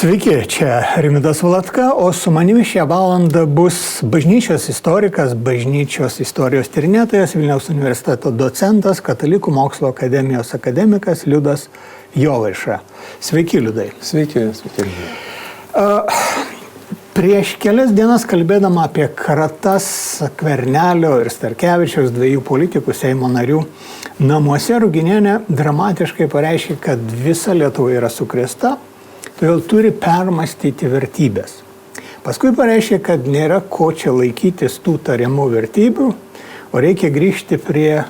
Sveiki, čia Rimvydas Valatka, o su manimi šią valandą bus bažnyčios istorikas, bažnyčios istorijos tyrinėtojas, Vilniaus universiteto docentas, Katalikų mokslo akademijos akademikas Liudas Jovaiša. Sveiki, Liudai. Sveiki, sveiki. Prieš kelias dienas kalbėdama apie kratas Kvernelio ir Starkevičiaus, dviejų politikų Seimo narių namuose, Ruginienė dramatiškai pareiškė, kad visa Lietuva yra sukrėsta, todėl turi permastyti vertybės. Paskui pareiškė, kad nėra ko čia laikytis tų tariamų vertybių, o reikia grįžti prie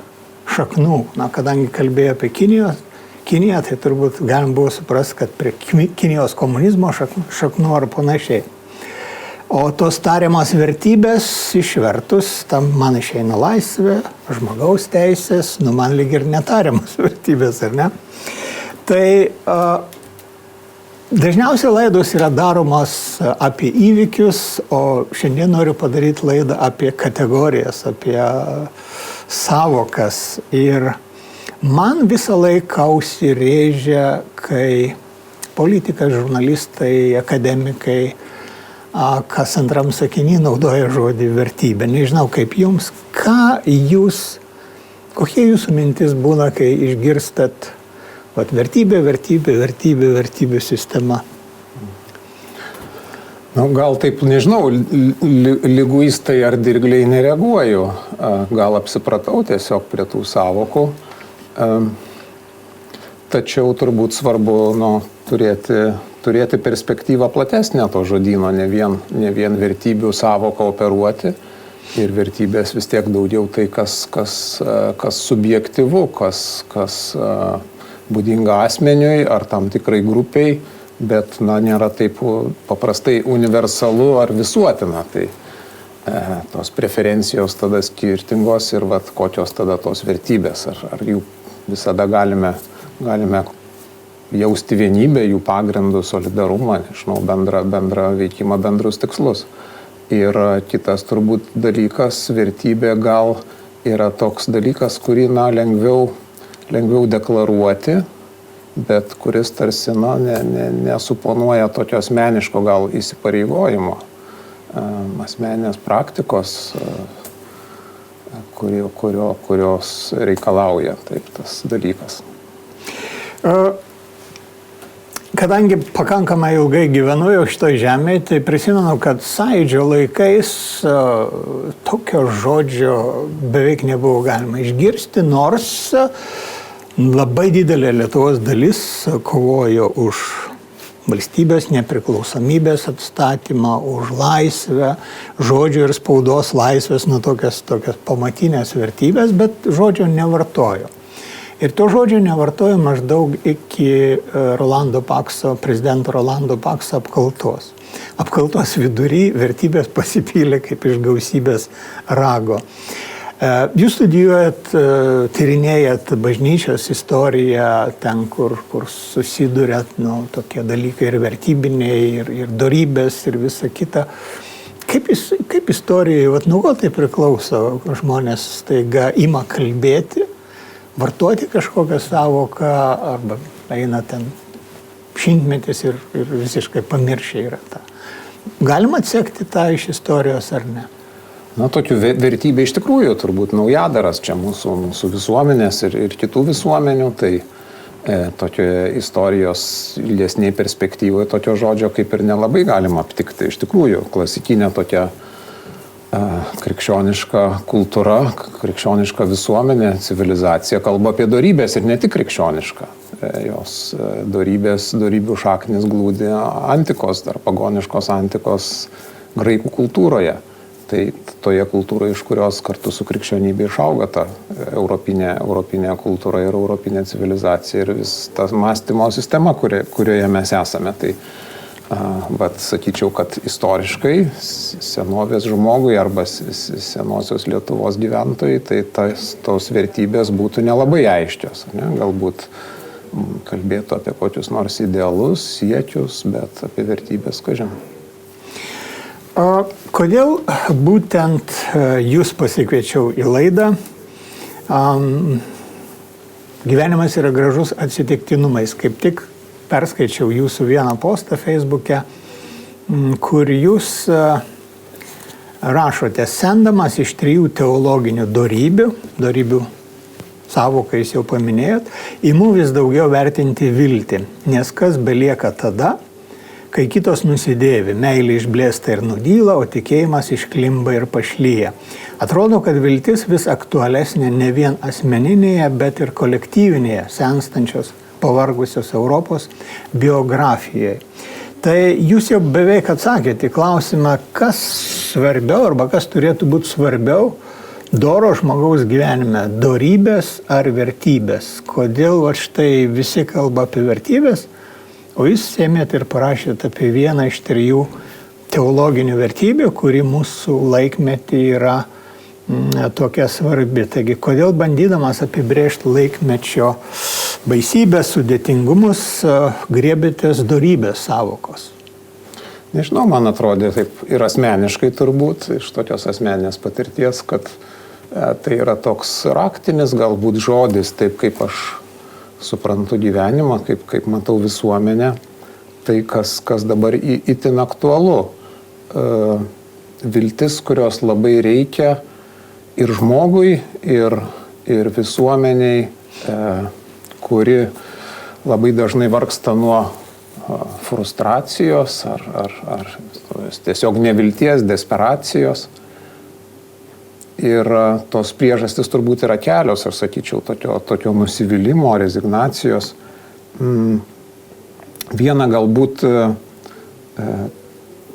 šaknų. Kadangi kalbėjo apie Kiniją, tai turbūt galim buvo suprasti, kad prie Kinijos komunizmo šaknų ar panašiai. O tos tariamos vertybės išvertus, tam man išeina laisvė, žmogaus teisės, man lyg ir netariamos vertybės, ar ne? Tai dažniausiai laidos yra daromos apie įvykius, o šiandien noriu padaryti laidą apie kategorijas, apie savokas. Ir man visą laiką ausį rėžia, kai politikai, žurnalistai, akademikai, kas antram sakiny naudoja žodį vertybė. Nežinau, kaip jums, kokie jūsų mintis būna, kai išgirstat vertybių sistema. Gal taip, nežinau, liguistai ar dirgliai nereaguoju. Gal apsipratau tiesiog prie tų savokų. Tačiau turbūt svarbu turėti perspektyvą platesnę to žodyno, ne vien vertybių savoką operuoti. Ir vertybės vis tiek daugiau tai, kas subjektyvu, kas būdinga asmeniui ar tam tikrai grupiai, bet nėra taip paprastai universalu ar visuotina. Tai tos preferencijos tada skirtingos ir kokios tada tos vertybės. Ar jų visada galime jausti vienybę, jų pagrindų, solidarumą, bendrą veikimą, bendrus tikslus. Ir kitas turbūt dalykas, vertybė gal yra toks dalykas, kurį lengviau deklaruoti, bet kuris tarsi nesuponuoja tokio asmeniško gal įsipareigojimo, asmeninės praktikos, kurios reikalauja taip tas dalykas. Kadangi pakankamai ilgai gyvenu jau šitoje žemėje, tai prisimenu, kad Sąjūdžio laikais tokio žodžio beveik nebuvo galima išgirsti, nors labai didelė Lietuvos dalis kovojo už valstybės nepriklausomybės atstatymą, už laisvę, žodžio ir spaudos laisvės, tokias pamatinės vertybės, bet žodžio nevartojo. Ir to žodžio nevartojo maždaug iki prezidento Rolando Pakso apkaltos. Apkaltos vidury vertybės pasipylė kaip iš gausybės rago. Jūs studijuojat, tyrinėjat bažnyčios istoriją, ten, kur susiduriat tokie dalykai ir vertybiniai, ir dorybės, ir visa kita. Kaip istorijai, nuo ko tai priklauso, žmonės staiga ima kalbėti, vartoti kažkokią savoką, arba eina ten šimtmetis ir visiškai pamiršę yra tą. Galima atsekti tą iš istorijos ar ne? Tokių vertybė iš tikrųjų turbūt naujadaras čia mūsų visuomenės ir kitų visuomenių, tai tokioje istorijos ilgesnėje perspektyvoje tokio žodžio kaip ir nelabai galima aptikti. Iš tikrųjų, klasikinė tokia krikščioniška kultūra, krikščioniška visuomenė, civilizacija kalba apie dorybės ir ne tik krikščioniška. Jos dorybių šaknis glūdi antikos, dar pagoniškos antikos graikų kultūroje. Tai toje kultūroje, iš kurios kartu su krikščionybė išauga ta europinė kultūra ir europinė civilizacija ir vis ta mąstymo sistema, kurioje mes esame. Tai sakyčiau, kad istoriškai senovės žmogui arba senosios Lietuvos gyventojai, tai tos vertybės būtų nelabai aiškios. Galbūt kalbėtų apie kokius nors idealus, siekius, bet apie vertybės kažin. Kodėl būtent jūs pasikviečiau į laidą? Gyvenimas yra gražus atsitiktinumais. Kaip tik perskaičiau jūsų vieną postą Facebook'e, kur jūs rašote, sendamas iš 3 teologinių dorybių sąvoką jūs jau paminėjot, imu vis daugiau vertinti viltį, nes kas belieka tada, kai kitos nusidėvi, meilė išblėsta ir nudyla, o tikėjimas išklimba ir pašlyja. Atrodo, kad viltis vis aktualesnė ne vien asmeninėje, bet ir kolektyvinėje, senstančios, pavargusios Europos biografijoje. Tai jūs jau beveik atsakėte į klausimą, kas svarbiau arba kas turėtų būti svarbiau doro žmogaus gyvenime, dorybės ar vertybės. Kodėl štai visi kalba apie vertybės, o jūs ėmėt ir parašėt apie vieną iš 3 teologinių vertybių, kuri mūsų laikmetį yra tokia svarbi. Taigi, kodėl bandydamas apibrėžti laikmečio baisybės, sudėtingumus, griebėtės dorybės sąvokos? Nežinau, man atrodė taip ir asmeniškai turbūt, iš tokios asmeninės patirties, kad tai yra toks raktinis galbūt žodis, taip kaip aš suprantu gyvenimą, kaip matau visuomenę, tai kas dabar itin aktualu. Viltis, kurios labai reikia ir žmogui, ir visuomeniai, kuri labai dažnai vargsta nuo frustracijos ar tiesiog nevilties, desperacijos. Ir tos priežastys turbūt yra kelios, aš sakyčiau, tokio nusivylimo, rezignacijos.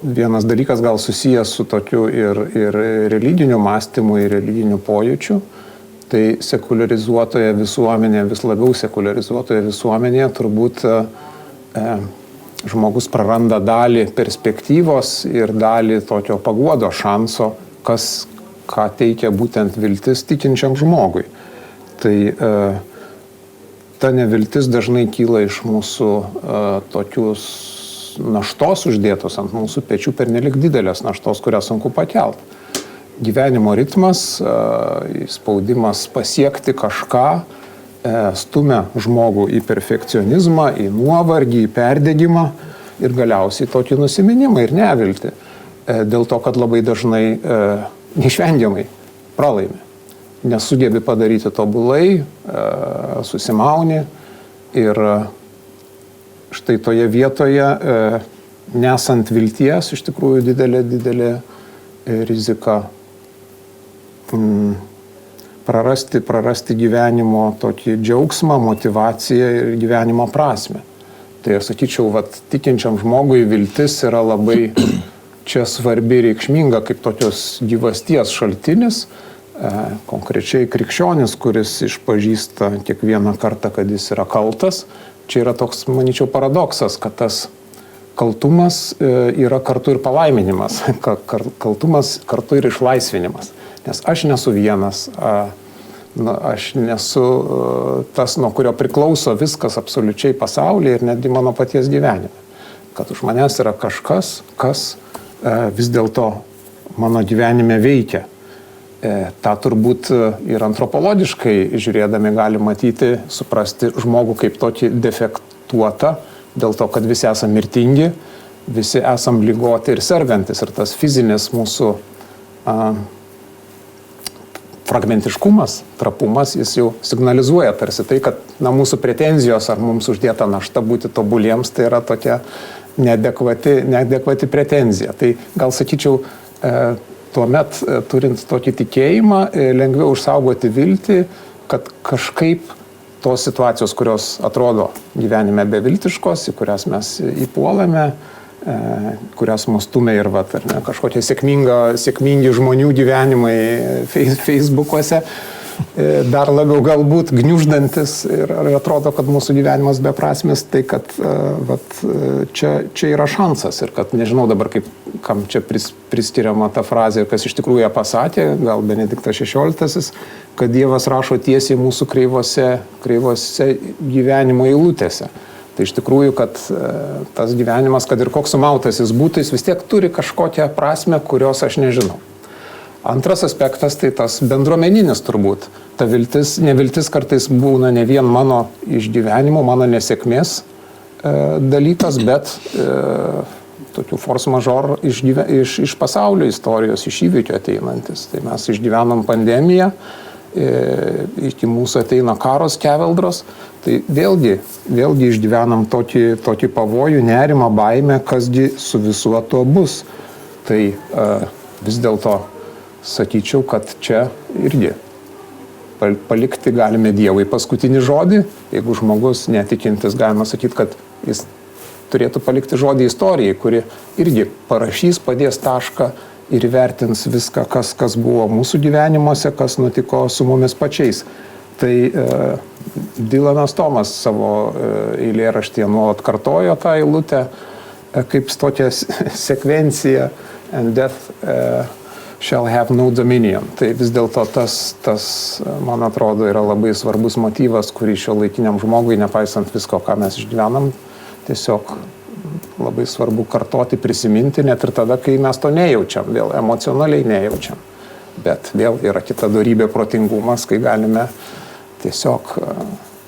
Vienas dalykas gal susijęs su tokiu ir religiniu mąstymu, ir religiniu pojūčiu. Tai sekuliarizuotoje visuomenėje, vis labiau sekuliarizuotoje visuomenėje turbūt žmogus praranda dalį perspektyvos ir dalį tokio paguodo šanso, ką teikia būtent viltis tikinčiam žmogui. Tai ta neviltis dažnai kyla iš mūsų tokius naštos uždėtos ant mūsų pečių, pernelik didelės naštos, kurią sunku pakelt. Gyvenimo ritmas, spaudimas pasiekti kažką, stumia žmogų į perfekcionizmą, į nuovargį, į perdegimą ir galiausiai tokį nusiminimą ir neviltį. Dėl to, kad labai dažnai neišvengiamai pralaimi. Nesugebi padaryti tobulai, susimauni ir štai toje vietoje, nesant vilties, iš tikrųjų didelė rizika prarasti gyvenimo tokį džiaugsmą, motyvaciją ir gyvenimo prasmę. Tai aš sakyčiau, tikinčiam žmogui viltis yra labai čia svarbi reikšminga kaip tokios gyvasties šaltinis, konkrečiai krikščionis, kuris išpažįsta kiekvieną kartą, kad jis yra kaltas. Čia yra toks, manyčiau, paradoksas, kad tas kaltumas yra kartu ir palaiminimas, kaltumas kartu ir išlaisvinimas. Nes aš nesu vienas, aš nesu tas, nuo kurio priklauso viskas absoliučiai pasaulyje ir netgi mano paties gyvenime. Kad už manęs yra kažkas, kas vis dėlto mano gyvenime veikia. Ta turbūt ir antropologiškai žiūrėdami gali matyti, suprasti žmogų kaip tokį defektuotą, dėl to, kad visi esam mirtingi, visi esam ligoti ir sergantis. Ir tas fizinis mūsų fragmentiškumas, trapumas, jis jau signalizuoja tarsi tai, kad mūsų pretenzijos ar mums uždėta našta būti tobuliems, tai yra tokia neadekvati pretenzija. Tai gal sakyčiau, tuomet turint tokį tikėjimą, lengviau išsaugoti viltį, kad kažkaip tos situacijos, kurios atrodo gyvenime beviltiškos, į kurias mes įpuolame, kurias mus stumia ir kažkokie sėkmingi žmonių gyvenimai Facebookuose, dar labiau galbūt gniuždantis ir atrodo, kad mūsų gyvenimas beprasmis, tai kad čia yra šansas ir kad nežinau dabar, kam čia priskiriama ta frazė ir kas iš tikrųjų ją pasakė, gal Benediktas XVI, kad Dievas rašo tiesiai mūsų kreivose gyvenimo eilutėse. Tai iš tikrųjų, kad tas gyvenimas, kad ir koks sumautas jis būtų, jis vis tiek turi kažkokią prasmę, kurios aš nežinau. Antras aspektas tai tas bendruomeninis turbūt. Ta neviltis kartais būna ne vien mano išgyvenimų, mano nesėkmės dalykas, bet tokių force majeure iš pasaulio istorijos, iš įvykių ateinantis. Tai mes išgyvenom pandemiją, iki mūsų ateina karos keveldros, tai vėlgi išgyvenam tokį pavojų, nerimą, baimę, kasgi su visuo to bus. Tai vis dėlto sakyčiau, kad čia irgi palikti galime Dievui paskutinį žodį. Jeigu žmogus netikintis, galima sakyti, kad jis turėtų palikti žodį istorijai, kuri irgi parašys, padės tašką ir įvertins viską, kas buvo mūsų gyvenimuose, kas nutiko su mumis pačiais. Tai Dylanas Tomas savo eilėraštyje nuolat kartojo tą eilutę kaip tokią sekvenciją and death shall have no dominion. Tai vis dėlto tas, man atrodo, yra labai svarbus motyvas, kurį šiuolaikiniam žmogui, nepaisant visko, ką mes išgyvenam, tiesiog labai svarbu kartoti, prisiminti, net ir tada, kai mes to nejaučiam, vėl emocionaliai nejaučiam. Bet vėl yra kita dorybė, protingumas, kai galime tiesiog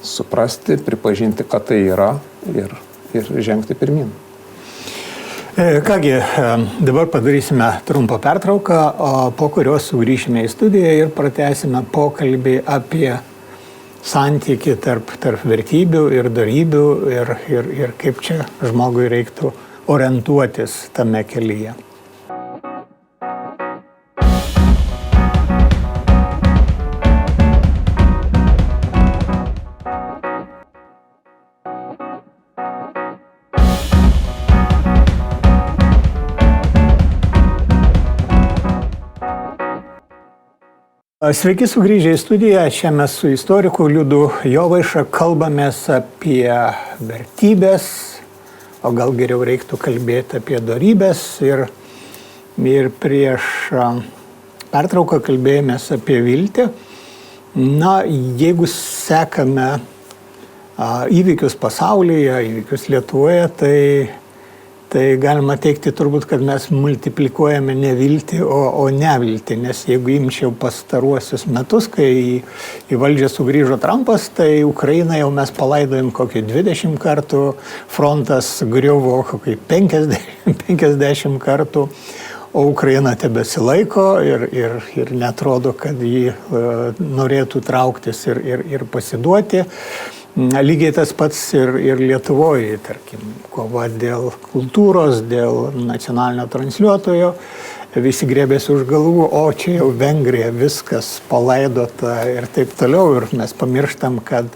suprasti, pripažinti, kad tai yra ir žengti pirmin. Kągi, dabar padarysime trumpą pertrauką, po kurios sugrįšime į studiją ir pratęsime pokalbį apie santykį tarp vertybių ir dorybių ir kaip čia žmogui reiktų orientuotis tame kelyje. Sveiki sugrįžę į studiją, čia mes su istoriku Liudu Jovaiša kalbamės apie vertybės, o gal geriau reiktų kalbėti apie dorybės ir prieš pertrauką kalbėjomės apie viltį. Na, jeigu sekame įvykius pasaulyje, įvykius Lietuvoje, tai galima teikti turbūt, kad mes multiplikuojame ne viltį, o neviltį, nes jeigu imčiau pastaruosius metus, kai į valdžią sugrįžo Trumpas, tai Ukrainą jau mes palaidojom kokį 20 kartų, frontas griuvo kokį 50 kartų, o Ukraina tebesilaiko ir netrodo, kad ji norėtų trauktis ir pasiduoti. Lygiai tas pats ir Lietuvoje, tarkim, kova dėl kultūros, dėl nacionalinio transliuotojo, visi grėbėsi už galvų, o čia jau Vengrija, viskas palaidota ir taip toliau. Ir mes pamirštam, kad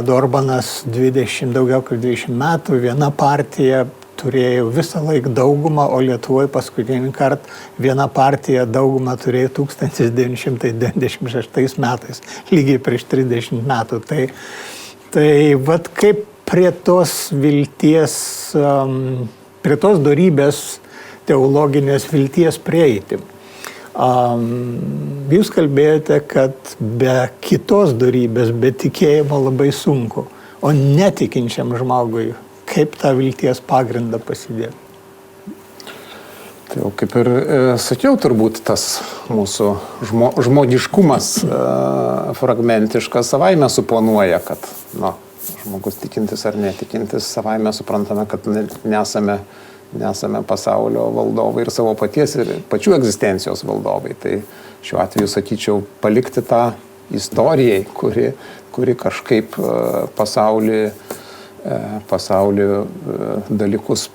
Orbanas daugiau kaip 20 metų viena partija turėjo visą laiką daugumą, o Lietuvoje paskutinį kartą viena partija daugumą turėjo 1996 metais, lygiai prieš 30 metų. Tai vat kaip prie tos vilties, prie tos dorybės teologinės vilties prieiti. Jūs kalbėjote, kad be kitos dorybės, be tikėjimo labai sunku, o netikinčiam žmogui kaip tą vilties pagrindą pasidėti? Tai jau kaip ir sakiau, turbūt tas mūsų žmogiškumas fragmentiškas savaime suponuoja, kad žmogus tikintis ar netikintis, savaime suprantame, kad nesame pasaulio valdovai ir savo paties ir pačių egzistencijos valdovai. Tai šiuo atveju sakyčiau palikti tą istorijai, kuri kažkaip pasaulio dalykus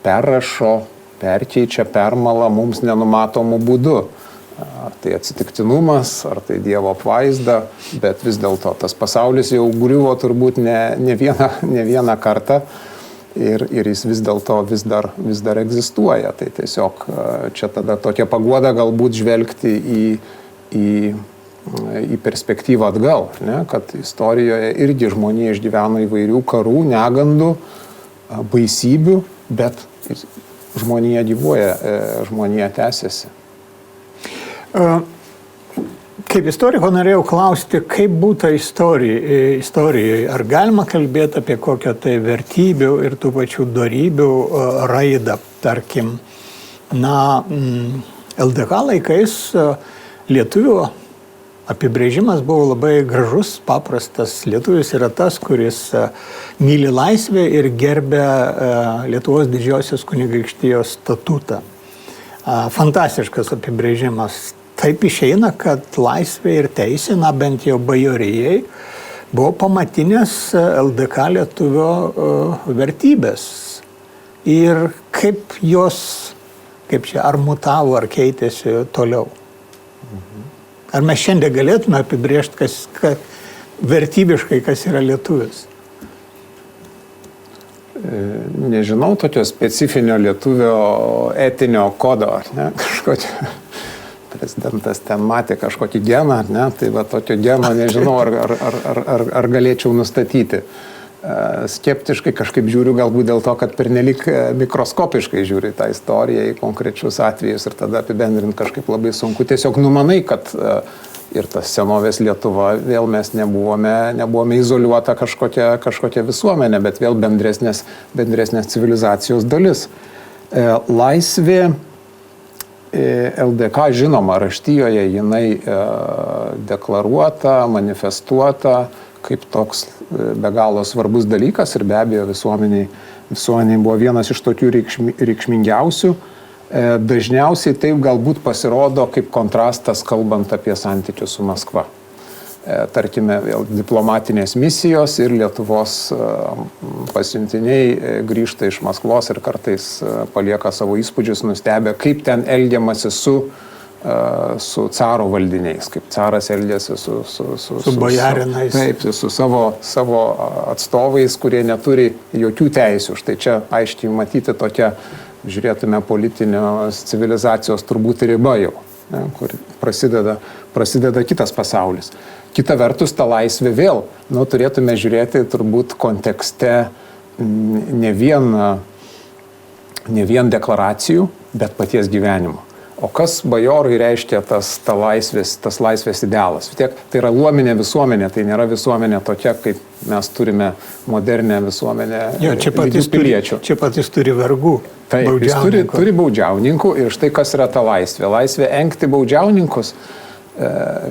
perrašo, perkeičia, permala mums nenumatomų būdų. Ar tai atsitiktinumas, ar tai Dievo apvaizda, bet vis dėlto tas pasaulis jau griuvo turbūt ne vieną kartą ir jis vis dėlto vis dar egzistuoja. Tai tiesiog čia tada tokia paguoda galbūt žvelgti į perspektyvą atgal, ne? Kad istorijoje irgi žmonija išgyveno įvairių karų, negandų, baisybių, bet žmonija gyvuoja, žmonija tęsiasi. Kaip istoriko norėjau klausti, kaip būta istorijoje. Ar galima kalbėti apie kokią tai vertybių ir tų pačių dorybių raidą, tarkim, LDK laikais lietuvių apibrėžimas buvo labai gražus, paprastas. Lietuvis yra tas, kuris myli laisvę ir gerbia Lietuvos didžiosios kunigaikštijos statutą. Fantastiškas apibrėžimas. Taip išeina, kad laisvė ir teisė, bent jau bajorijai, buvo pamatinės LDK lietuvio vertybės. Ir kaip jos, ar mutavo, ar keitėsi toliau. Ar mes šiandien galėtume apibrėžti, vertybiškai, kas yra lietuvis? Nežinau tokio specifinio lietuvio etinio kodo, ar ne? Kažkokio prezidentas ten matė kažkokį geną, ar ne? Tai va tokio geno nežinau, ar galėčiau nustatyti. Skeptiškai kažkaip žiūriu, galbūt dėl to, kad pernelyg mikroskopiškai žiūri tą istoriją į konkrečius atvejus ir tada apibendrinti kažkaip labai sunku. Tiesiog numanai, kad ir tas senovės Lietuva, vėl mes nebuvome izoliuota kažkokia visuomenė, bet vėl bendresnės civilizacijos dalis. Laisvė LDK, žinoma, raštijoje jinai deklaruota, manifestuota kaip toks be galo svarbus dalykas ir be abejo visuomeniai buvo vienas iš tokių reikšmingiausių. Dažniausiai taip galbūt pasirodo kaip kontrastas, kalbant apie santykius su Maskva. Tarkime, vėl diplomatinės misijos ir Lietuvos pasiuntiniai grįžta iš Maskvos ir kartais palieka savo įspūdžius, nustebę, kaip ten elgiamasi su caro valdiniais, kaip caras elgėsi su bojarinais. Taip, su savo atstovais, kurie neturi jokių teisių. Štai čia aiškiai matyti tokia, žiūrėtume, politinės civilizacijos turbūt riba jau, ne, kur prasideda kitas pasaulis. Kita vertus, ta laisvė vėl, turėtume žiūrėti turbūt kontekste ne vien deklaracijų, bet paties gyvenimo. O kas bajorui reiškia tas laisvės idealas? Tiek, tai yra luominė visuomenė, tai nėra visuomenė tokia, kaip mes turime modernę visuomenę lygių piliečių. Čia pat jis turi vergų. Taip, jis turi baudžiauninkų ir štai kas yra ta laisvė. Laisvė engti baudžiauninkus.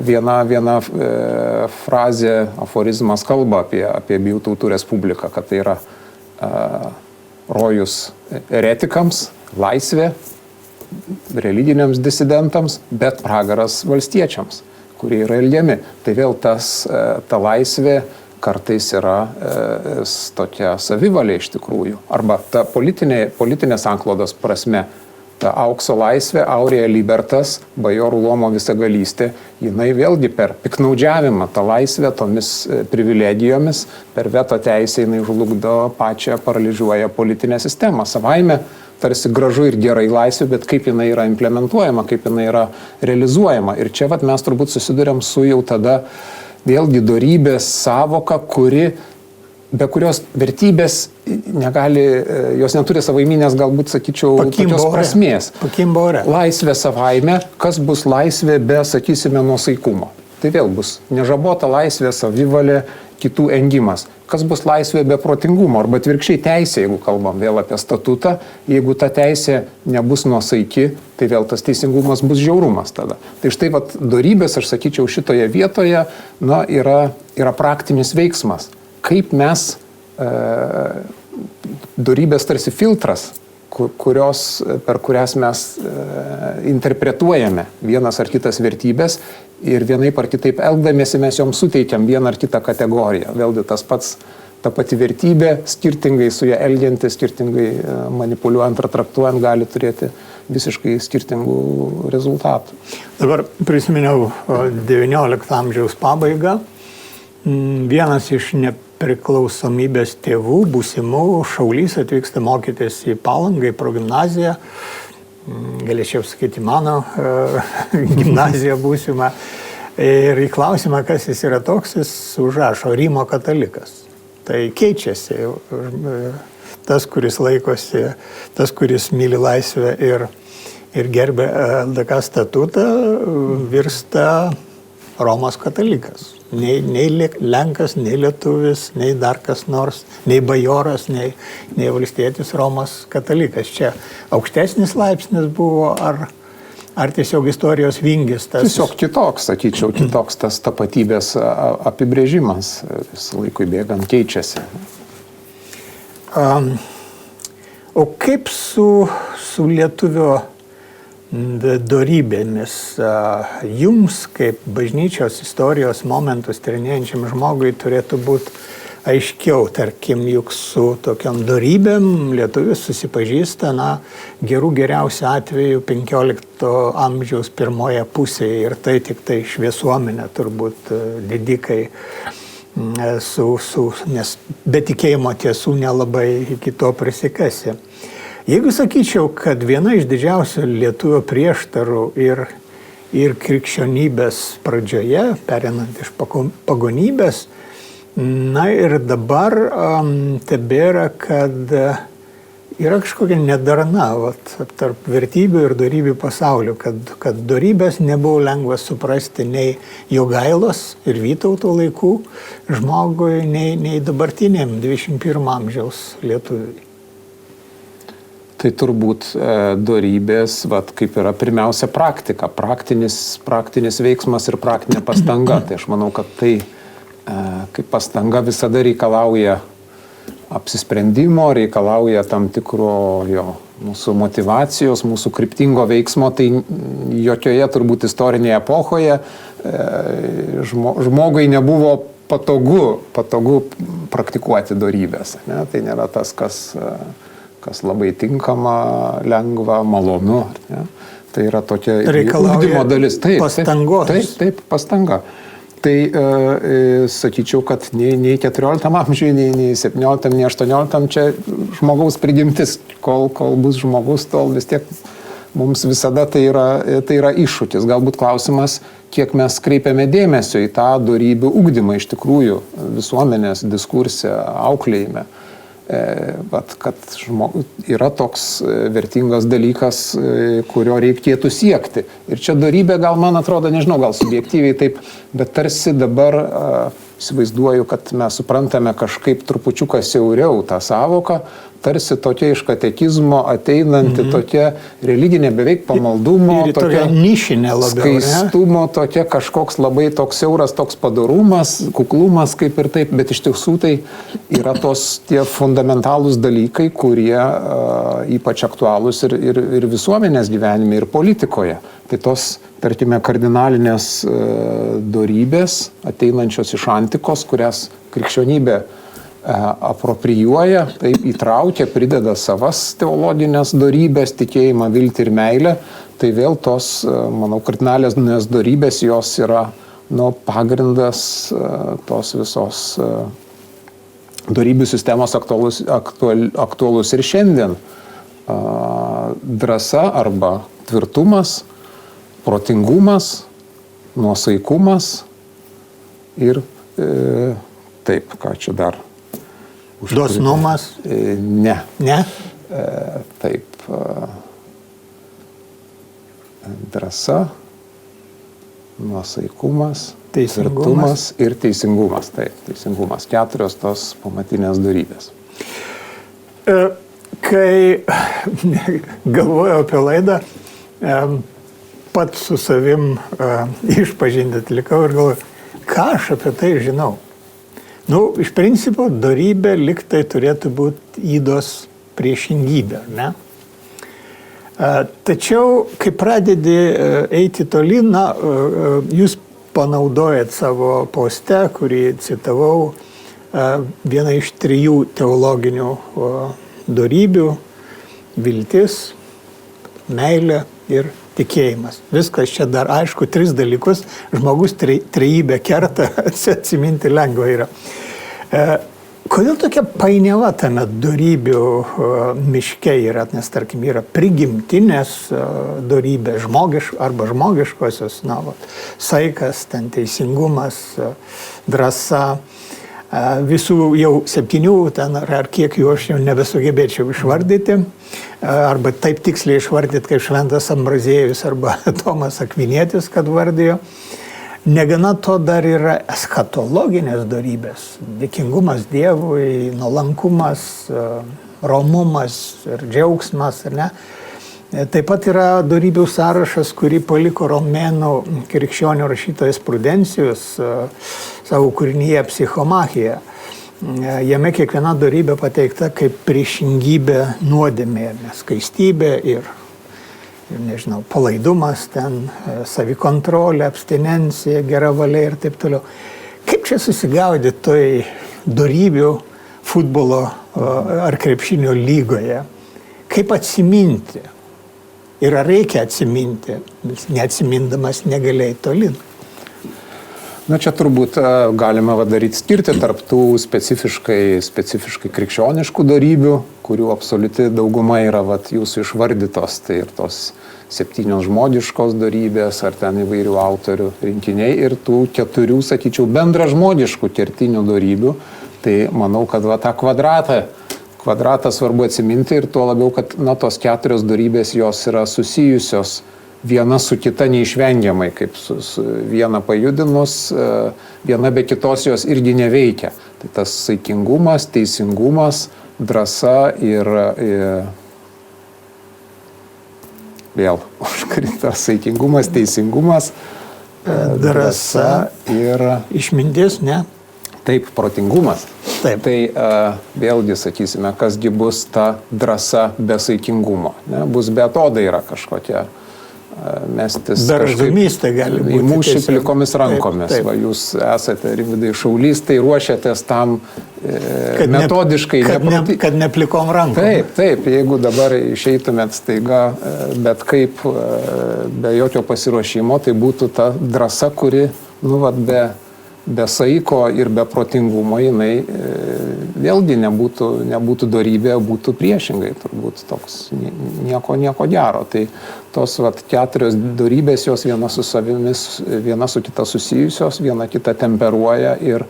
Viena frazė, aforizmas kalba apie abiejų tautų respubliką, kad tai yra rojus eretikams, laisvė religiniams disidentams, bet pragaras valstiečiams, kurie yra elgiami. Tai vėl ta laisvė kartais yra tokia savivalė iš tikrųjų. Arba ta politinės sanklodos prasme, ta aukso laisvė, aurea libertas, bajorų luomo visagalystė, jinai vėlgi per piknaudžiavimą tą laisvę tomis privilegijomis, per veto teisę jinai žlugdo pačią, paralyžiuoja politinę sistemą. Savaime tarsi gražu ir gerai laisvė, bet kaip jinai yra implementuojama, kaip jinai yra realizuojama. Ir čia mes turbūt susiduriam su jau tada vėlgi dorybės savoka, be kurios vertybės jos neturi savaiminės, galbūt sakyčiau, tokios prasmės. Laisvė savaime, kas bus laisvė be, sakysime, nuosaikumo. Tai vėl bus nežabota laisvė, savivalė, kitų engimas. Kas bus laisvė be protingumo, arba atvirkščiai teisė, jeigu kalbam vėl apie statutą, jeigu ta teisė nebus nuosaiki, tai vėl tas teisingumas bus žiaurumas tada. Tai štai dorybės, aš sakyčiau, šitoje vietoje yra praktinis veiksmas. Kaip mes dorybės tarsi filtras, per kurias mes interpretuojame vienas ar kitas vertybės ir vienaip ar kitaip elgdamiesi mes joms suteikiam vieną ar kitą kategoriją. Vėlgi ta pati vertybė, skirtingai su ją elgiantis, skirtingai manipuliuojant ar traktuojant, gali turėti visiškai skirtingų rezultatų. Dabar prisiminiau 19 amžiaus pabaigą. Vienas iš nepriklausomybės tėvų, būsimų šaulys, atvyksta mokytis į Palangą, į progimnaziją. Galėčiau sakyti, mano gimnaziją būsimą. Ir į klausimą, kas jis yra toks, jis užrašo Rymo katalikas. Tai keičiasi. Tas, kuris laikosi, tas, kuris myli laisvę ir gerbė LDK statutą, virsta Romos katalikas. Nei Lenkas, nei lietuvis, nei dar kas nors, nei bajoras, nei valstietis Romos katalikas. Čia aukštesnis laipsnis buvo, ar ar tiesiog istorijos vingis? Tiesiog kitoks, sakyčiau, kitoks tas tapatybės apibrėžimas vis laikui bėgant keičiasi. O kaip su lietuvio dorybėmis jums, kaip bažnyčios istorijos momentus tyrinėjančiam žmogui, turėtų būti aiškiau, tarkim, juk su tokiam dorybėm lietuvis susipažįsta, geriausiu atveju 15 amžiaus pirmoje pusėje ir tai tik tai šviesuomenė turbūt didikai, nes be tikėjimo tiesų nelabai iki to prisikasi. Jeigu sakyčiau, kad viena iš didžiausių lietuvio prieštarų ir krikščionybės pradžioje, perinant iš pagonybės, ir dabar tebėra, kad yra kažkokia nedarna tarp vertybių ir dorybių pasaulių, kad dorybės nebuvo lengva suprasti nei Jogailos ir Vytauto laikų žmogui, nei dabartiniam 21 amžiaus lietuviui. Tai turbūt dorybės, kaip yra pirmiausia praktika, praktinis veiksmas ir praktinė pastanga. Tai aš manau, kad tai kaip pastanga visada reikalauja apsisprendimo, reikalauja tam tikro mūsų motyvacijos, mūsų kryptingo veiksmo. Tai jokioje turbūt istorinėje epochoje žmogui nebuvo patogu praktikuoti dorybės. Ne? Tai nėra tas, kas labai tinkama, lengva, malonu. Ne? Tai yra tokia ugdymo dalis. Pastangos. Taip, pastanga. Tai sakyčiau, kad nei 14 amžiuje, nei 17, nei 18 čia žmogaus prigimtis, kol bus žmogus, tol vis tiek mums visada tai yra iššūkis. Galbūt klausimas, kiek mes kreipiame dėmesio į tą dorybių ugdymą iš tikrųjų visuomenės diskurse, auklėjime. Kad yra toks vertingas dalykas, kurio reikėtų siekti. Ir čia dorybė gal, man atrodo, nežinau, gal subjektyviai taip, bet tarsi dabar įsivaizduoju, kad mes suprantame kažkaip trupučiuką siauriau tą savoką, tarsi tokia iš katekizmo ateinanti tokia religinė beveik pamaldumo, tokia nišinė labiau, skaistumo, tokia kažkoks labai toks siauras, toks padorumas, kuklumas kaip ir taip, bet iš tiesų tai yra tie fundamentalūs dalykai, kurie ypač aktualūs ir visuomenės gyvenime, ir politikoje. Tai tos, tarkime, kardinalinės dorybės ateinančios iš antikos, kurias krikščionybė aproprijuoja, taip įtraukia, prideda savas teologinės dorybės, tikėjimą, viltį ir meilę, tai vėl tos, manau, kardinalinės dorybės, jos yra pagrindas tos visos dorybių sistemos aktualus ir šiandien. Drąsa arba tvirtumas, protingumas, nuosaikumas ir taip, ką čia dar? Dosnumas? Ne. Ne? Taip. Drąsa, nuosaikumas, tvirtumas ir teisingumas. Taip, teisingumas. 4 tos pamatinės dorybės. Kai galvojau apie laidą, pats su savim išpažinti atlikau ir galvoju, ką aš apie tai žinau. Iš principo, dorybė liktai turėtų būti ydos priešingybė, ne? Tačiau, kai pradedi eiti tolyn, jūs panaudojat savo poste, kurį citavau, vieną iš 3 teologinių dorybių - viltis, meilė ir tikėjimas. Viskas čia dar, aišku, 3 dalykus, žmogus trejybę kerta, atsiminti lengva yra. Kodėl tokia painiava tame dorybių miške yra, nes, tarkim, yra prigimtinės dorybės, arba žmogiškosios, saikas, teisingumas, drąsa, visų jau 7, ar kiek jų aš jau nebesugebėčiau išvardyti, arba taip tiksliai išvardyti, kaip Šventas Ambraziejus arba Tomas Akvinietis, kad vardijo. Negana to dar yra eschatologinės dorybės, dėkingumas Dievui, nuolankumas, romumas ir džiaugsmas, ar ne? Taip pat yra dorybių sąrašas, kurį paliko romėnų krikščionių rašytojas Prudencijus savo kūrinyje Psichomachija. Jame kiekviena dorybė pateikta kaip priešingybė nuodėmė, skaistybė ir nežinau, palaidumas, ten savikontrolė, abstinencija, gera valia ir taip toliau. Kaip čia susigaudyti toj dorybių futbolo ar krepšinio lygoje? Kaip atsiminti? Ir ar reikia atsiminti? Neatsimindamas negalėjai tolin. Na čia turbūt galime daryti skirti tarp tų specifiškai krikščioniškų dorybių, kurių absoliuti dauguma yra jūsų išvardytos, tai ir tos 7 žmogiškos dorybės, ar ten įvairių autorių rinkiniai, ir tų 4, sakyčiau, bendražmogiškų kertinių dorybių. Tai manau, kad tą kvadratą svarbu atsiminti, ir tuo labiau, kad tos 4 dorybės jos yra susijusios viena su kita neišvengiamai, kaip viena pajudinus, viena be kitos jos irgi neveikia. Tai tas saikingumas, teisingumas, drąsa ir vėl užkrintas saikingumas, teisingumas, drąsa ir išmintis, ne? Taip, protingumas. Taip. Tai vėlgi sakysime, kasgi bus ta drąsa be saikingumo. Ne? Bus betodaira kažkokia. Mestis Berazumystė gali būti. Į mūšį plikomis rankomis. Taip. Va, jūs esate, Rimvydai, šaulys, tai ruošiatės tam metodiškai. Kad neplikom rankom. Taip, jeigu dabar išeitumėt staiga, bet kaip be jokio pasiruošimo, tai būtų ta drąsa, kuri, be saiko ir be protingumo, jinai vėlgi nebūtų dorybė, būtų priešingai, turbūt toks nieko gero. Tai tos 4 dorybės, jos viena su kita susijusios, viena kitą temperuoja, ir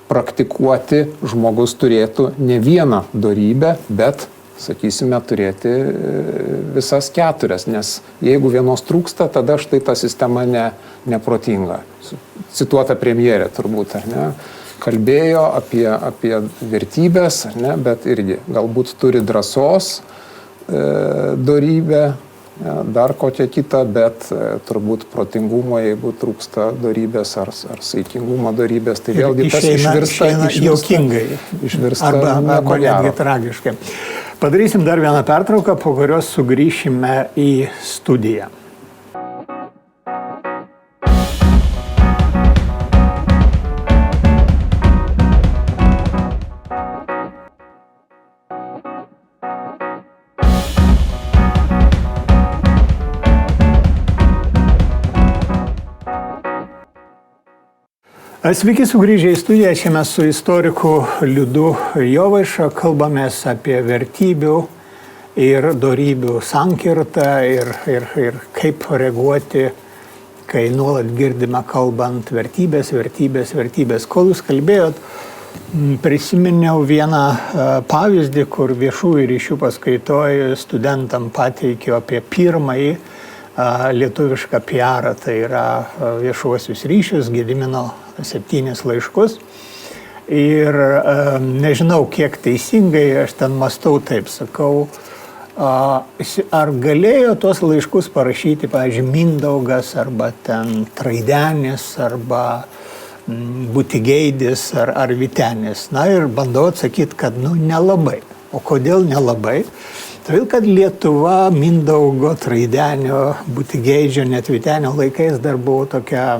praktikuoti žmogus turėtų ne vieną dorybę, bet, sakysime, turėti visas 4, nes jeigu vienos trūksta, tada štai ta sistema neprotinga. Cituota premjerė turbūt, ar ne? Kalbėjo apie vertybės, ar ne? Bet irgi galbūt turi drąsos dorybę, dar kokią kitą, bet turbūt protingumo, jeigu trūksta dorybės ar saikingumo dorybės, tai vėlgi tas išvirsta juokingai. Arba netgi tragiškai. Padarysim dar vieną pertrauką, po kurios sugrįšime į studiją. Sveiki sugrįžę į studiją, čia mes su istoriku Liudu Jovaiša kalbamės apie vertybių ir dorybių sankirtą ir kaip reaguoti, kai nuolat girdime kalbant vertybės. Kol jūs kalbėjot, prisiminiau vieną pavyzdį, kur viešųjų ryšių paskaitoj studentam pateikiau apie pirmąjį lietuvišką PR, tai yra viešuosius ryšius, Gedimino 7 laiškus. Ir nežinau, kiek teisingai aš ten mąstau, taip sakau, ar galėjo tuos laiškus parašyti, pavyzdžiui, Mindaugas, arba ten Traidenis, arba Butigeidis, ar Vytenis. Na ir bandau atsakyti, kad nelabai. O kodėl nelabai? Todėl, kad Lietuva Mindaugo, Traidenio, Butigeidžio, net Vytenio laikais dar buvo tokia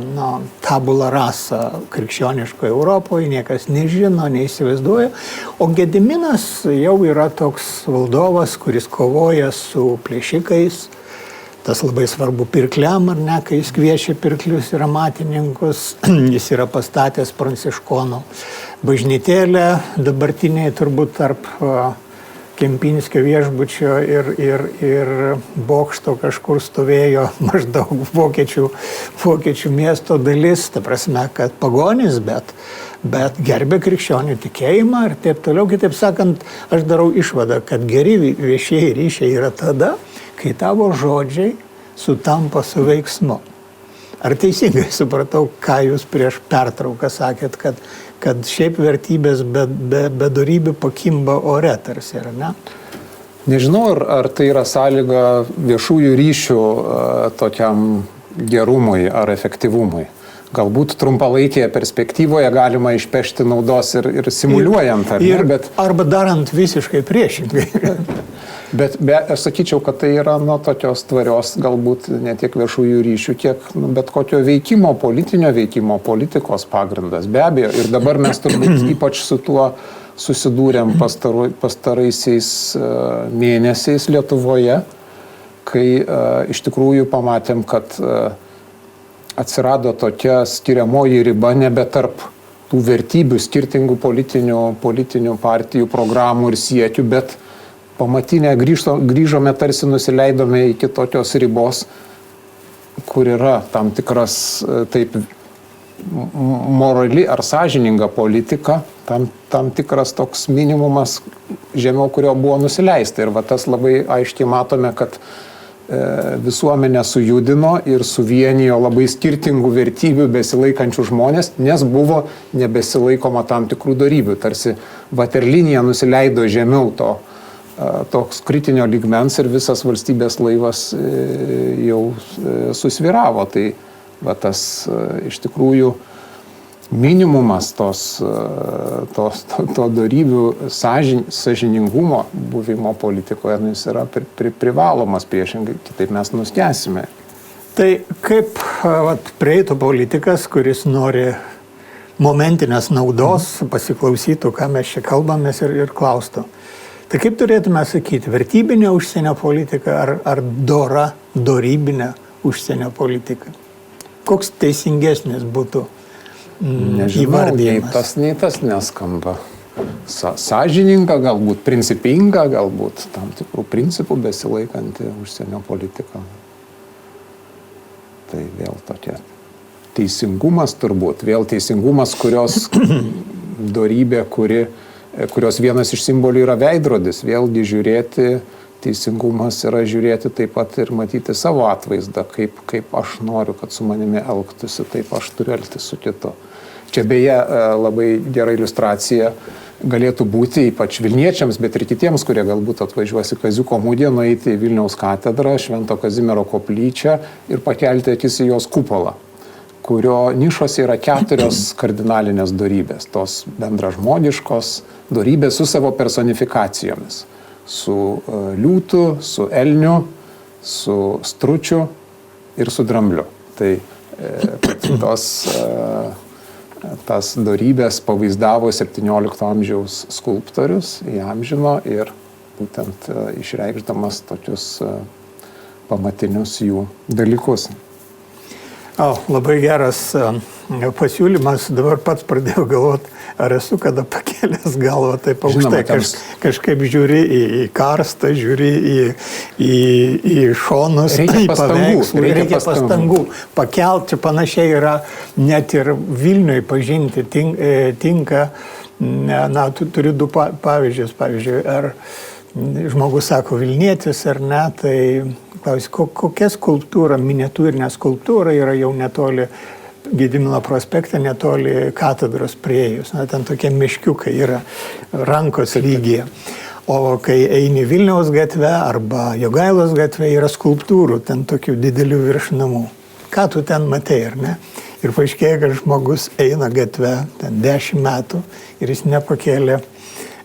tabula rasa krikščioniškoje Europoje, niekas nežino, neįsivaizduoja. O Gediminas jau yra toks valdovas, kuris kovoja su plėšikais. Tas labai svarbu pirkliam, ar ne, kai jis kviečia pirklius ir amatininkus. Jis yra pastatęs Pranciškonų bažnytėlę, dabartiniai turbūt tarp Kempinskio viešbučio ir bokšto kažkur stovėjo maždaug vokiečių miesto dalis, ta prasme, kad pagonis, bet gerbė krikščionių tikėjimą ir taip toliau. Kitaip sakant, aš darau išvadą, kad geri viešieji ryšiai yra tada, kai tavo žodžiai sutampa su veiksmu. Ar teisingai supratau, ką jūs prieš pertrauką sakėt, kad šiaip vertybės be dorybių pakimba ore tarsi, ar ne? Nežinau, ar tai yra sąlyga viešųjų ryšių tokiam gerumui ar efektyvumui. Galbūt trumpalaikėje perspektyvoje galima išpešti naudos ir simuliuojant, bet... Arba darant visiškai priešingai. Bet aš sakyčiau, kad tai yra tokios tvarios, galbūt ne tiek viešųjų ryšių, kiek bet kokio veikimo, politinio veikimo, politikos pagrindas. Be abejo, ir dabar mes turbūt ypač su tuo susidūrėm pastaraisiais mėnesiais Lietuvoje, kai iš tikrųjų pamatėm, kad atsirado tokia skiriamoji riba nebe tarp tų vertybių, skirtingų politinių partijų, programų ir siekių, bet pamatinę grįžome, tarsi nusileidome iki tokios ribos, kur yra tam tikras taip morali ar sąžininga politika, tam tikras toks minimumas, žemiau kurio buvo nusileista. Ir tas labai aiškiai matome, kad visuomenę sujudino ir suvienijo labai skirtingų vertybių besilaikančių žmonės, nes buvo nebesilaikoma tam tikrų dorybių. Tarsi vaterlinija nusileido žemiau toks kritinio lygmens ir visas valstybės laivas jau susvyravo. Tai tas iš tikrųjų minimumas to dorybių sąžiningumo buvimo politikoje jis yra privalomas, priešingai, kitaip mes nuskęsime. Tai kaip prieitų politikas, kuris nori momentinės naudos, pasiklausytų, ką mes čia kalbamės ir klaustų. Tai kaip turėtume sakyti, vertybinė užsienio politika ar dorybinė užsienio politika? Koks teisingesnis būtų įvardymas? Nei tas neskamba. Sąžininga, galbūt principinga, galbūt tam tikrų principų besilaikanti užsienio politika. Tai vėl tokia teisingumas turbūt, vėl teisingumas, kurios dorybė, kurios vienas iš simbolių yra veidrodis, vėlgi žiūrėti, teisingumas yra žiūrėti taip pat ir matyti savo atvaizdą, kaip aš noriu, kad su manimi elgtųsi, taip aš turiu elgtis su kitu. Čia beje labai gera iliustracija galėtų būti ypač Vilniečiams, bet ir kitiems, kurie galbūt atvažiuos į Kaziuko mugę, nueiti į Vilniaus katedrą, Švento Kazimiero koplyčią ir pakelti akis į jos kupolą, kurio nišose yra 4 kardinalinės dorybės, tos bendražmogiškos dorybės su savo personifikacijomis. Su liūtu, su elniu, su stručiu ir su drambliu. Tai tas dorybės pavaizdavo 17 amžiaus skulptorius, įamžino ir būtent išreikšdamas tokius pamatinius jų dalykus. Labai geras pasiūlymas, dabar pats pradėjau galvoti, ar esu kada pakėlęs galvą taip aukštai, kažkaip žiūri į karstą, žiūri į šonus, į paveikslų, reikia pastangų pakelti, panašiai yra net ir Vilniui pažinti tinka, turiu 2 pavyzdžius, pavyzdžiui, ar žmogus sako Vilnietis ar ne, tai klausi, kokia skulptūra, miniatūrinė skulptūra yra jau netoli Gedimino prospekte, netoli katedros priėjus. Ten tokie miškiukai yra rankos lygyje. O kai eini Vilniaus gatve arba Jogailos gatve, yra skulptūrų, ten tokių didelių virš namų. Ką tu ten matei, ar ne? Ir paaiškėja, kad žmogus eina gatve ten 10 metų ir jis nepakėlė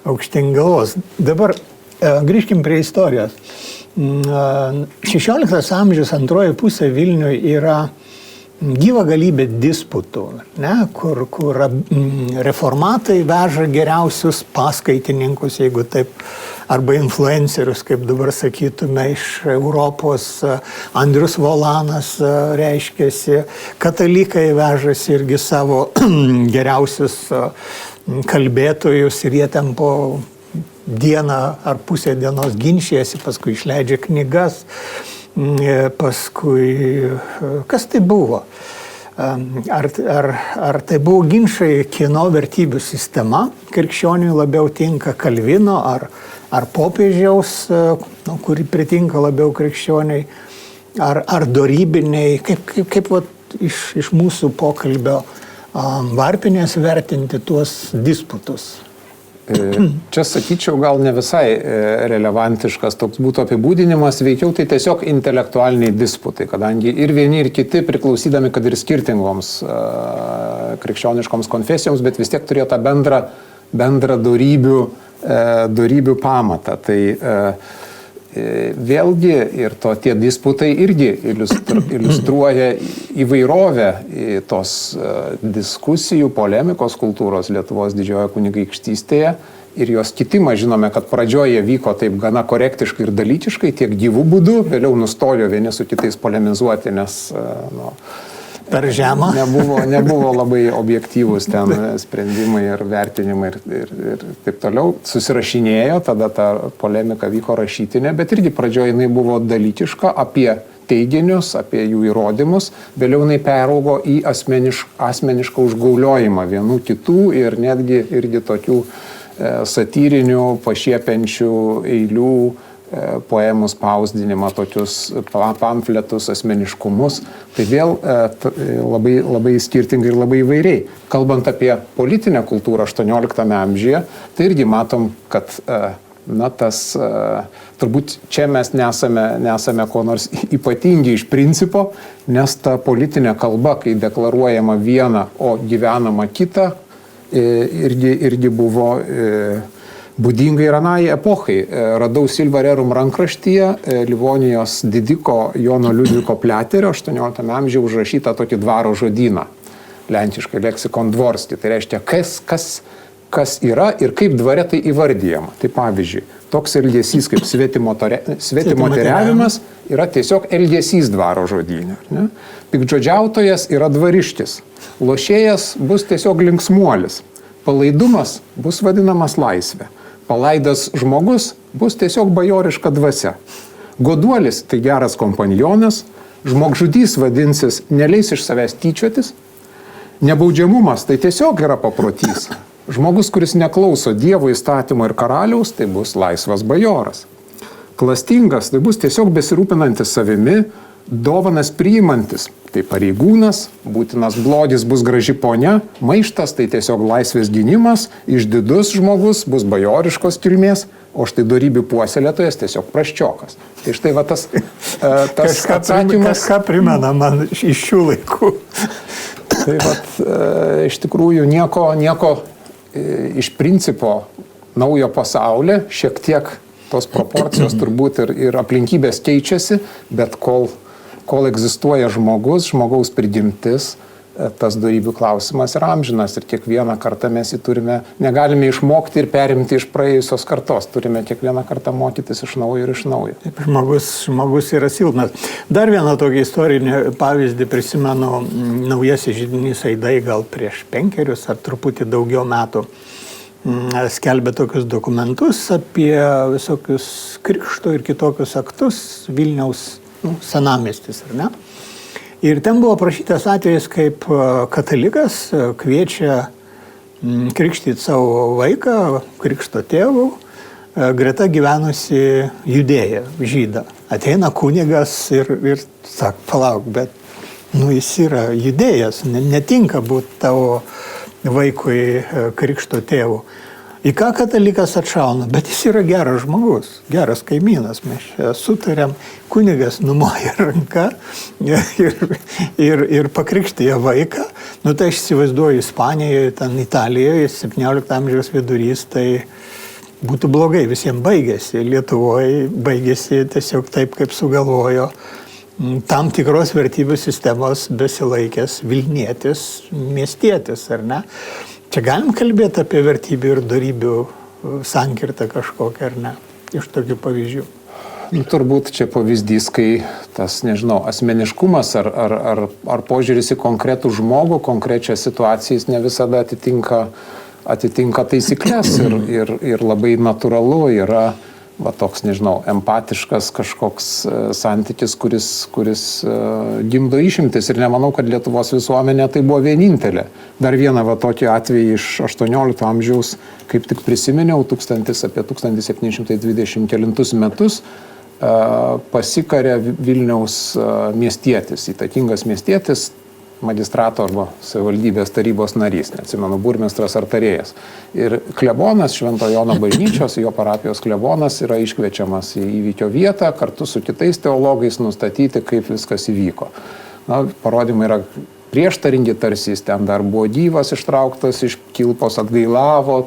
aukštyn galvos. Dabar grįžkim prie istorijos. 16 amžius antroji pusė Vilniuje yra gyva galybė disputų, kur reformatai veža geriausius paskaitininkus, jeigu taip, arba influencerius, kaip dabar sakytume, iš Europos. Andrius Volanas reiškiasi, katalikai vežasi irgi savo geriausius kalbėtojus ir jie ten po dieną ar pusę dienos ginčijasi, paskui išleidžia knygas, paskui kas tai buvo? Ar tai buvo ginčai kieno vertybių sistema, krikščioniui labiau tinka Kalvino ar popiežiaus, kuri pritinka labiau krikščioniai, ar dorybiniai, kaip iš mūsų pokalbio varpinės vertinti tuos disputus? Čia sakyčiau, gal ne visai relevantiškas toks būtų apibūdinimas, veikiau tai tiesiog intelektualiniai disputai, kadangi ir vieni, ir kiti priklausydami, kad ir skirtingoms krikščioniškoms konfesijoms, bet vis tiek turėjo tą bendrą dorybių pamatą. Tai vėlgi ir tie disputai irgi iliustruoja įvairovę tos diskusijų, polemikos kultūros Lietuvos didžiojoje kunigaikštystėje ir jos kitimą. Žinome, kad pradžioje vyko taip gana korektiškai ir dalykiškai, tiek gyvų būdų, vėliau nustojo vieni su kitais polemizuoti, nes per žemą. Nebuvo labai objektyvūs ten sprendimai ir vertinimai ir taip toliau. Susirašinėjo, tada ta polemika vyko rašytinė, bet irgi pradžioje jinai buvo dalykiška apie teiginius, apie jų įrodymus. Vėliau jinai peraugo į asmenišką užgauliojimą vienų kitų ir netgi irgi tokių satyrinių, pašiepiančių eilių, poemų spausdinimą, tokius pamfletus, asmeniškumus. Tai vėl labai, labai skirtingai ir labai įvairiai. Kalbant apie politinę kultūrą 18 amžiuje, tai irgi matom, kad turbūt čia mes nesame ko nors ypatingi iš principo, nes ta politinė kalba, kai deklaruojama viena, o gyvenama kita, irgi buvo būdingai ir anai epochai. Radau Silva Rerum rankraštyje Livonijos didiko Jono Liudviko Pleterio 18 amžiuje užrašytą tokį dvaro žodyną, lenkiškai leksikon dvorski. Tai reiškia, kas yra ir kaip dvare tai įvardyjama. Tai pavyzdžiui, toks elgesys kaip svetimoteriavimas yra tiesiog elgesys dvaro žodyne. Piktžodžiautojas yra dvariškis. Lošėjas bus tiesiog linksmuolis. Palaidumas bus vadinamas laisvė. Palaidas žmogus bus tiesiog bajoriška dvasia. Goduolis tai geras kompanionas, žmogžudys vadinsis neleis iš savęs tyčiotis. Nebaudžiamumas tai tiesiog yra paprotys. Žmogus, kuris neklauso Dievo įstatymo ir karaliaus, tai bus laisvas bajoras. Klastingas tai bus tiesiog besirūpinantis savimi, dovanas priimantis. Tai pareigūnas, būtinas blogis bus graži ponia, maištas tai tiesiog laisvės gynimas, išdidus žmogus bus bajoriškos kilmės, o štai dorybių puoselėtojas tiesiog praščiokas. Tai štai va tas atsakymas. Kažką primena man iš šių laikų. Tai va, iš tikrųjų nieko iš principo naujo pasaulio, šiek tiek tos proporcijos turbūt ir aplinkybės keičiasi, bet kol egzistuoja žmogaus prigimtis, tas dorybių klausimas yra amžinas ir kiekvieną kartą mes jį negalime išmokti ir perimti iš praėjusios kartos, turime kiekvieną kartą mokytis iš naujo ir iš naujo. Taip, žmogus yra silpnas. Dar vieną tokį istorinį pavyzdį prisimenu, naujasis židinys Aidai gal prieš 5 ar truputį daugiau metų skelbė tokius dokumentus apie visokius krikšto ir kitokius aktus Vilniaus senamiestis, ar ne? Ir ten buvo aprašytas atvejis, kaip katalikas kviečia krikštyti savo vaiką, krikšto tėvų, greta gyvenusi judėją, žydą. Ateina kunigas ir sako, palauk, bet jis yra judėjas, netinka būti tavo vaikui krikšto tėvų. Į ką katalikas atšauna, bet jis yra geras žmogus, geras kaimynas, mes čia sutarėm, kunigas numoja ranką ir pakrikštija vaiką. Tai aš įsivaizduoju Ispanijoje, ten Italijoje, 17 amžiaus vidurys, tai būtų blogai, visiems baigėsi. Lietuvoje baigėsi tiesiog taip, kaip sugalvojo tam tikros vertybių sistemos besilaikęs Vilnietis, miestietis, ar ne? Čia galim kalbėti apie vertybių ir dorybių sankirtą kažkokią, ar ne, iš tokių pavyzdžių? Turbūt čia pavyzdys, kai tas, asmeniškumas ar požiūris į konkretų žmogų, konkrečią situaciją, jis ne visada atitinka taisyklės ir labai natūralu yra toks, empatiškas kažkoks santykis, kuris gimdo išimtis. Ir nemanau, kad Lietuvos visuomenė tai buvo vienintelė. Dar vieną tokį atvejį iš 18 amžiaus, kaip tik prisiminiau, apie 1720 metus pasikarė Vilniaus miestietis, įtakingas miestietis, magistrato arba savivaldybės tarybos narys, neatsimenu, burmistras ar tarėjas. Ir klebonas Švento Jono bažnyčios, jo parapijos klebonas yra iškviečiamas į įvykio vietą kartu su kitais teologais nustatyti, kaip viskas įvyko. Na, parodymai yra prieštaringi, tarsi jis ten dar buvo gyvas, ištrauktas iš kilpos, atgailavo,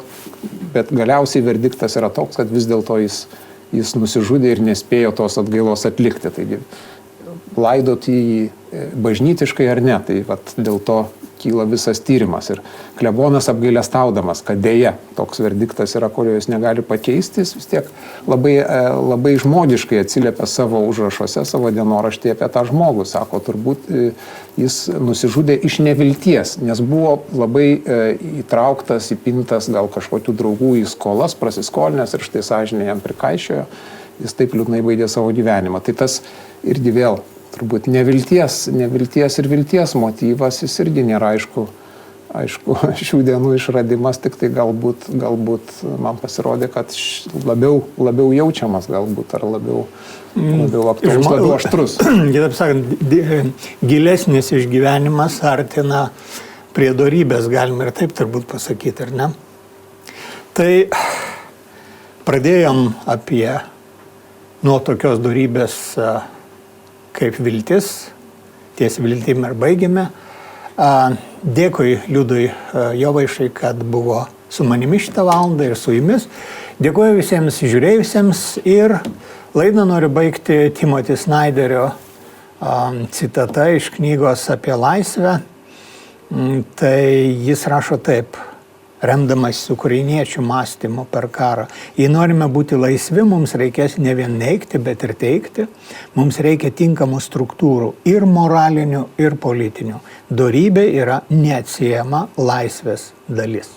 bet galiausiai verdiktas yra toks, kad vis dėlto jis nusižudė ir nespėjo tos atgailos atlikti. Taigi, laidoti jį bažnytiškai ar ne, tai vat, dėl to kyla visas tyrimas. Ir klebonas apgailestaudamas, kad dėja toks verdiktas yra, kurio jis negali pakeisti, jis vis tiek labai žmogiškai atsiliepia savo užrašuose, savo dienoraštyje apie tą žmogų. Sako, turbūt jis nusižudė iš nevilties, nes buvo labai įtrauktas, įpintas gal kažkokių draugų į skolas, prasiskolinęs ir štai sąžinė jam prikaišiojo, jis taip liūdnai baigė savo gyvenimą. Tai tas irgi vėl turbūt nevilties ir vilties motyvas, jis irgi nėra aišku, šių dienų išradimas, tik tai galbūt man pasirodė, kad labiau jaučiamas galbūt, ar labiau aktualus, labiau aštrus. Kitaip sakant, gilesnis išgyvenimas artina prie dorybės, galima ir taip turbūt pasakyti, ar ne? Tai pradėjom nuo tokios dorybės kaip viltis, ties viltim ir baigėme. Dėkui Liudui Jovaišai, kad buvo su manimi šitą valandą ir su jumis. Dėkuoju visiems žiūrėjusiems ir laidą noriu baigti Timothy Snyderio citata iš knygos apie laisvę. Tai jis rašo taip, remdamas ukrainiečių mąstymu per karą. Jei norime būti laisvi, mums reikės ne vien neigti, bet ir teikti. Mums reikia tinkamų struktūrų ir moralinių, ir politinių. Dorybė yra neatsiejama laisvės dalis.